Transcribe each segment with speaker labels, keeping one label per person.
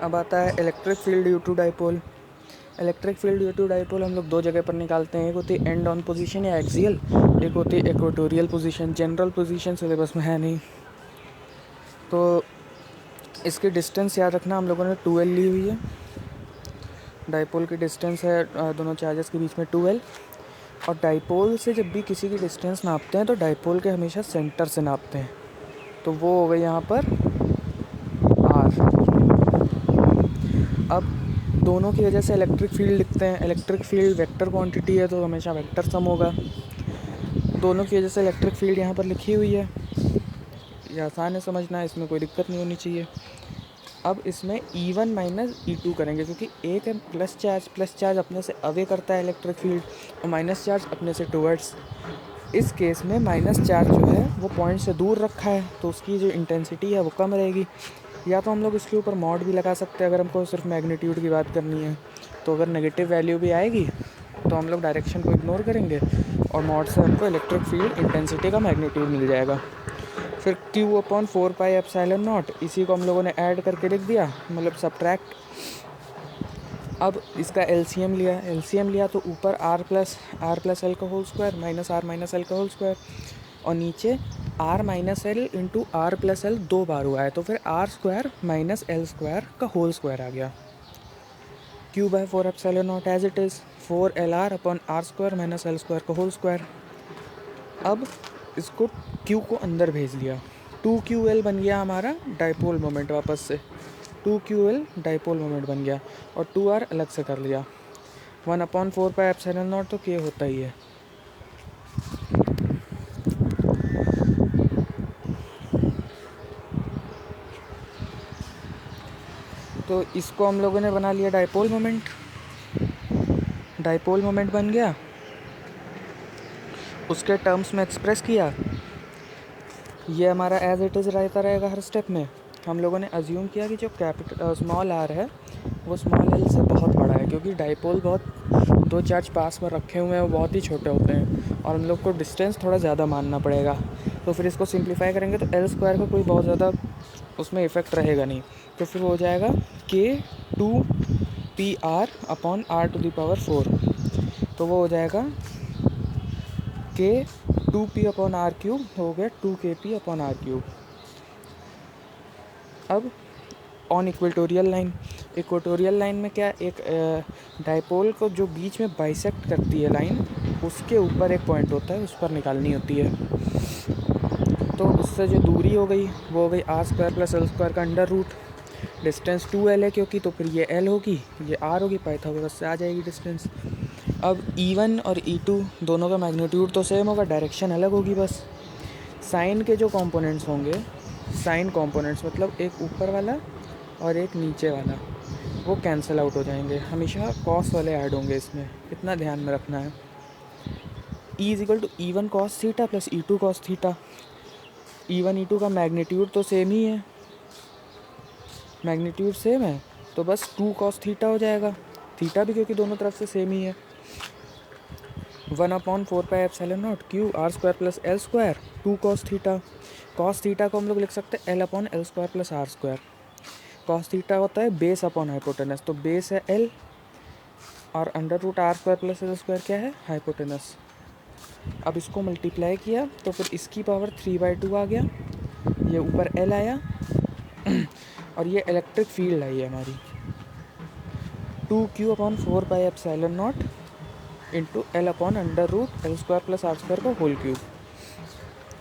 Speaker 1: अब आता है electric field due to dipole. Electric field due to dipole हम लोग दो जगह पर निकालते हैं, एक होती है एंड ऑन पोजीशन या एक्सियल, एक होती है equatorial position. General position syllabus में है नहीं, तो इसकी डिस्टेंस याद रखना। हम लोगों ने 2L ली हुई है, डाइपोल की डिस्टेंस है दोनों चार्जेस के बीच में 2L। और डाइपोल से जब भी किसी की डिस्टेंस नापते हैं तो डाइपोल के हमेशा सेंटर से नापते हैं, तो वो हो गई यहाँ पर R। अब दोनों की वजह से इलेक्ट्रिक फील्ड लिखते हैं। इलेक्ट्रिक फील्ड वेक्टर क्वांटिटी है तो हमेशा वेक्टर सम होगा। दोनों की वजह से इलेक्ट्रिक फील्ड यहाँ पर लिखी हुई है, ये आसान है समझना, इसमें कोई दिक्कत नहीं होनी चाहिए। अब इसमें E1 माइनस E2 करेंगे, क्योंकि एक है प्लस चार्ज अपने से अवे करता है इलेक्ट्रिक फील्ड और माइनस चार्ज अपने से टुवर्ड्स। इस केस में माइनस चार्ज जो है वो पॉइंट से दूर रखा है, तो उसकी जो इंटेंसिटी है वो कम रहेगी। या तो हम लोग इसके ऊपर मॉड भी लगा सकते हैं अगर हमको सिर्फ मैग्नीट्यूड की बात करनी है। तो अगर नेगेटिव वैल्यू भी आएगी तो हम लोग डायरेक्शन को इग्नोर करेंगे और मॉड से हमको इलेक्ट्रिक फील्ड इंटेंसिटी का मैग्नीट्यूड मिल जाएगा। फिर Q/4πε0, इसी को हम लोगों ने ऐड करके लिख दिया, मतलब सब्ट्रैक्ट। अब इसका LCM लिया तो ऊपर R प्लस एल का whole square minus R minus L का होल स्क्वायर, और नीचे R minus L into R plus L 2 बार हुआ है, तो फिर R square minus L square का होल स्क्वायर आ गया। Q/4ε0 as it is 4LR upon R square minus L square का होल स्क्वायर। अब इसको Q को अंदर भेज लिया, 2QL बन गया हमारा डाइपोल मोमेंट, वापस से 2QL डाइपोल मोमेंट बन गया, और 2R अलग से कर लिया। 1/4πε0 तो K होता ही है। तो इसको हम लोगों ने बना लिया डाइपोल मोमेंट बन गया, उसके टर्म्स में एक्सप्रेस किया। ये हमारा एज इट इज़ रहता रहेगा हर स्टेप में। हम लोगों ने अज्यूम किया कि जो स्मॉल r है वो स्मॉल l से बहुत बड़ा है, क्योंकि डाइपोल बहुत दो चार्ज पास में रखे हुए हैं, वो बहुत ही छोटे होते हैं और हम लोग को डिस्टेंस थोड़ा ज़्यादा मानना पड़ेगा। तो फिर इसको सिंप्लीफाई करेंगे तो L स्क्वायर का कोई बहुत ज़्यादा उसमें इफ़ेक्ट रहेगा नहीं, तो फिर हो जाएगा K2PR अपॉन R⁴, तो वो हो जाएगा K2P अपॉन R³ हो गया 2KP अपॉन R³। अब ऑन इक्वेटोरियल लाइन में क्या, एक डाइपोल को जो बीच में बाइसेक्ट करती है लाइन, उसके ऊपर एक पॉइंट होता है, उस पर निकालनी होती है। तो उससे जो दूरी हो गई वो हो गई R square plus L square का अंडर रूट। डिस्टेंस 2L है क्योंकि, तो फिर ये L होगी, ये R होगी, पाइथागोरस से आ जाएगी डिस्टेंस। अब E1 और E2 दोनों का मैग्नीट्यूड तो सेम होगा, डायरेक्शन अलग होगी बस। साइन के जो कंपोनेंट्स होंगे, साइन कंपोनेंट्स मतलब एक ऊपर वाला और एक नीचे वाला, वो कैंसिल आउट हो जाएंगे। हमेशा कॉस वाले ऐड होंगे इसमें, इतना ध्यान में रखना है। E=E1 cos theta plus E2 cos theta. E1 E2 का मैग्नीट्यूड तो सेम ही है, मैग्नीट्यूड सेम है, तो बस 2 cos थीटा हो जाएगा, थीटा भी क्योंकि दोनों तरफ से सेम ही है। 1/4πε0 Q R square plus L square 2 cos theta को हम लोग लिख सकते हैं L upon L square plus R square. cos theta होता है बेस अपॉन हाइपोटेनस, तो बेस है L और under root R square plus L square क्या है, हाइपोटेनस। अब इसको मल्टीप्लाई किया तो फिर इसकी पावर 3/2 आ गया, ये ऊपर L आया और ये इलेक्ट्रिक फील्ड आई है हमारी 2Q/4πε0 into L upon under root L square plus R square का होल क्यूब।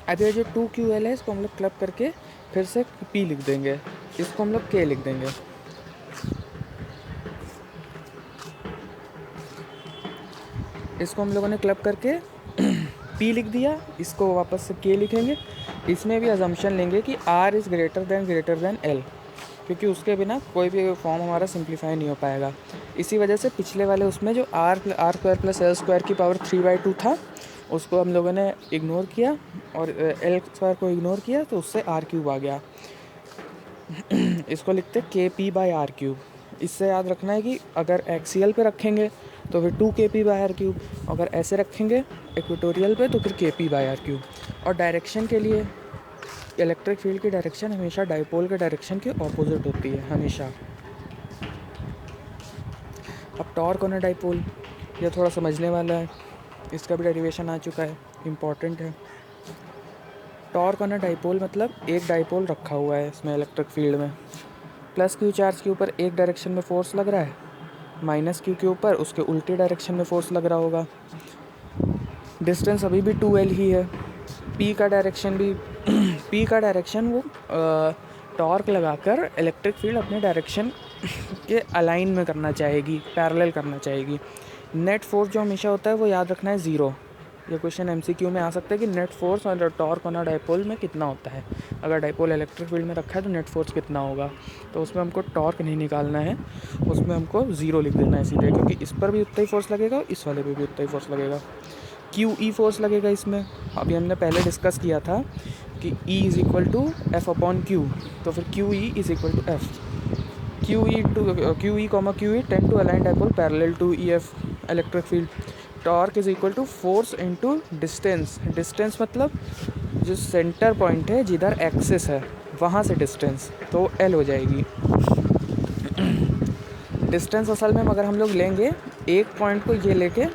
Speaker 1: अब ये जो 2QL है इसको हम लोग क्लब करके फिर से P लिख देंगे, इसको हम लोग K लिख देंगे। इसको हम लोगों ने क्लब करके P लिख दिया, इसको वापस से K लिखेंगे। इसमें भी अजम्पशन लेंगे कि R is greater than L, क्योंकि उसके बिना कोई भी फॉर्म हमारा सिंप्लीफाई नहीं हो पाएगा। इसी वजह से पिछले वाले उसमें जो R square plus L square की पावर 3/2 था, उसको हम लोगों ने इग्नोर किया और एल स्क्वायर को इग्नोर किया, तो उससे R³ आ गया। इसको लिखते KP/R³। इससे याद रखना है कि अगर एक्सियल पे रखेंगे तो फिर 2KP/R³, अगर ऐसे रखेंगे इक्वेटोरियल पे तो फिर KP/R³। और डायरेक्शन के लिए इलेक्ट्रिक फील्ड की डायरेक्शन हमेशा डाइपोल के डायरेक्शन के ऑपोजिट होती है, हमेशा। अब टॉर्क ऑन अ डाइपोल, ये थोड़ा समझने वाला है, इसका भी डेरिवेशन आ चुका है, इम्पॉर्टेंट है। टॉर्क ऑन अ डाइपोल मतलब एक डाइपोल रखा हुआ है इसमें इलेक्ट्रिक फील्ड में, प्लस क्यू चार्ज के ऊपर एक डायरेक्शन में फोर्स लग रहा है, माइनस क्यू के ऊपर उसके उल्टे डायरेक्शन में फोर्स लग रहा होगा। डिस्टेंस अभी भी 2L ही है। पी का डायरेक्शन भी पी का डायरेक्शन वो टॉर्क लगाकर इलेक्ट्रिक फील्ड अपने डायरेक्शन के अलाइन में करना चाहेगी, पैरेलल करना चाहेगी। नेट फोर्स जो हमेशा होता है वो याद रखना है 0। ये क्वेश्चन MCQ में आ सकता है कि नेट फोर्स और टॉर्क ऑन अ डाइपोल में कितना होता है। अगर डाइपोल इलेक्ट्रिक फील्ड में रखा है तो नेट फोर्स कितना होगा, तो उसमें हमको टॉर्क नहीं निकालना है, उसमें हमको 0 लिख देना है सीधे, क्योंकि इस पर भी उतना ही फोर्स लगेगा, इस वाले पे भी उतना ही फोर्स लगेगा। QE फोर्स लगेगा इसमें। अभी हमने पहले डिस्कस किया था कि E is equal to F/Q, तो फिर QE is equal to F। QE, tend to align dipole parallel to EF electric field. Torque is equal to force into distance. Distance मतलब जो सेंटर पॉइंट है जिधर axis है वहाँ से distance, तो L हो जाएगी। डिस्टेंस असल में अगर हम लोग लेंगे एक पॉइंट को ये लेके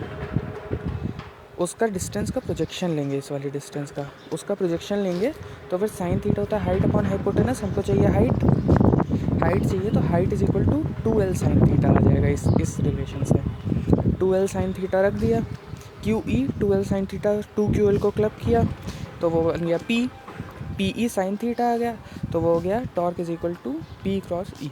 Speaker 1: उसका डिस्टेंस का प्रोजेक्शन लेंगे, इस वाली डिस्टेंस का उसका प्रोजेक्शन लेंगे, तो फिर साइन थीटा होता है हाइट अपॉन हाइपोटेनस। हमको चाहिए हाइट चाहिए, तो height is equal to 2L sine theta आ जाएगा इस रिलेशन से। 2L साइन थीटा रख दिया। QE 2L sine theta 2QL को क्लब किया तो वो बन गया PE साइन थीटा आ गया, तो वो हो गया torque is equal to P cross E।